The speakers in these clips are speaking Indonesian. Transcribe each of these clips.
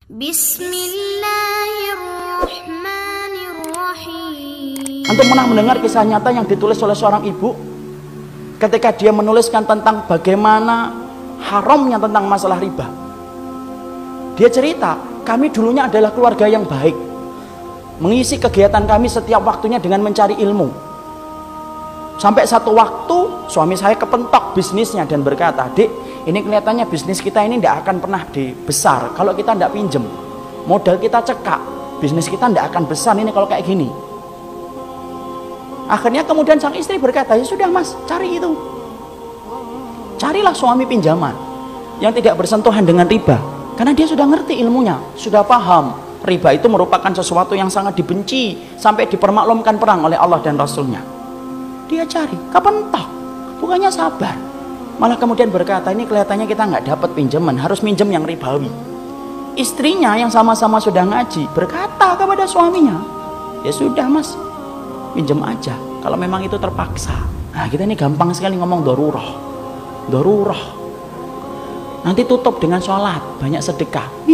Bismillahirrahmanirrahim. Antum pernah mendengar kisah nyata yang ditulis oleh seorang ibu ketika dia menuliskan tentang bagaimana haramnya tentang masalah riba. Dia cerita, kami dulunya adalah keluarga yang baik, mengisi kegiatan kami setiap waktunya dengan mencari ilmu. Sampai satu waktu suami saya kepentok bisnisnya dan berkata, "Dek, ini kelihatannya bisnis kita ini tidak akan pernah besar kalau kita tidak pinjem. Modal kita cekak, bisnis kita tidak akan besar ini kalau kayak gini." Akhirnya kemudian sang istri berkata, "Ya sudah mas, cari itu. Carilah suami pinjaman yang tidak bersentuhan dengan riba." Karena dia sudah ngerti ilmunya, sudah paham. Riba itu merupakan sesuatu yang sangat dibenci, sampai dipermaklumkan perang oleh Allah dan Rasulnya. Dia cari, kepentok, bukannya sabar. Malah kemudian berkata, ini kelihatannya kita nggak dapat pinjaman, harus minjem yang ribawi. Istrinya yang sama-sama sudah ngaji berkata kepada suaminya, "Ya sudah mas, pinjam aja kalau memang itu terpaksa." Nah kita ini gampang sekali ngomong dorurah. Nanti tutup dengan sholat, banyak sedekah.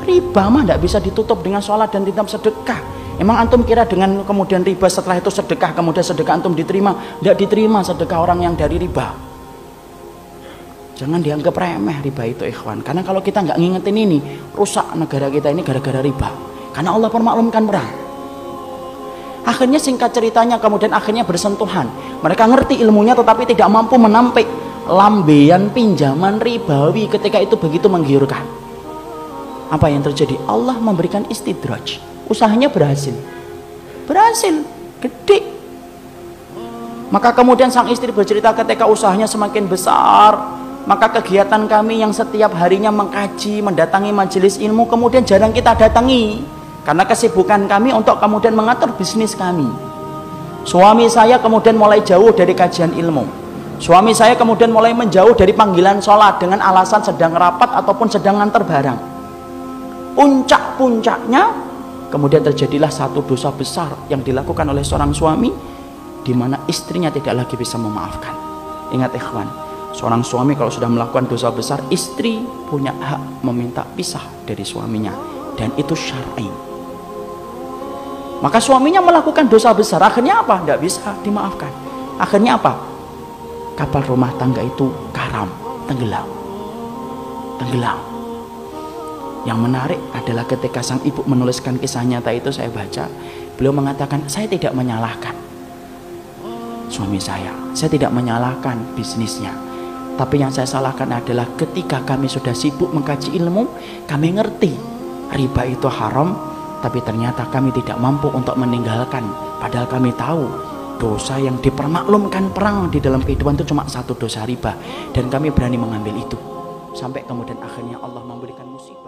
Riba mah tidak bisa ditutup dengan sholat dan tetap sedekah. Emang antum kira dengan kemudian riba setelah itu sedekah, kemudian sedekah antum diterima? Tidak diterima sedekah orang yang dari riba. Jangan dianggap remeh riba itu ikhwan. Karena kalau kita nggak ngingetin ini, rusak negara kita ini gara-gara riba. Karena Allah permaklumkan perang. Akhirnya singkat ceritanya kemudian akhirnya bersentuhan. Mereka ngerti ilmunya tetapi tidak mampu menampik lambean pinjaman ribawi ketika itu begitu menggiurkan. Apa yang terjadi? Allah memberikan istidraj. Usahanya berhasil, gede. Maka kemudian sang istri bercerita ketika usahanya semakin besar, maka kegiatan kami yang setiap harinya mengkaji, mendatangi majelis ilmu kemudian jarang kita datangi karena kesibukan kami untuk kemudian mengatur bisnis kami. Suami saya kemudian mulai jauh dari kajian ilmu. Suami saya kemudian mulai menjauh dari panggilan sholat dengan alasan sedang rapat ataupun sedang nganter barang. Puncak-puncaknya kemudian terjadilah satu dosa besar yang dilakukan oleh seorang suami di mana istrinya tidak lagi bisa memaafkan. Ingat ikhwan, seorang suami kalau sudah melakukan dosa besar, istri punya hak meminta pisah dari suaminya dan itu syar'i. Maka suaminya melakukan dosa besar, akhirnya apa? Tidak bisa dimaafkan. Akhirnya apa? Kapal rumah tangga itu karam, tenggelam. Yang menarik adalah ketika sang ibu menuliskan kisah nyata itu, saya baca, beliau mengatakan, saya tidak menyalahkan suami saya tidak menyalahkan bisnisnya, tapi yang saya salahkan adalah ketika kami sudah sibuk mengkaji ilmu, kami ngerti riba itu haram, tapi ternyata kami tidak mampu untuk meninggalkan, padahal kami tahu dosa yang dipermaklumkan perang di dalam kehidupan itu cuma satu dosa riba, dan kami berani mengambil itu, sampai kemudian akhirnya Allah memberikan musibah.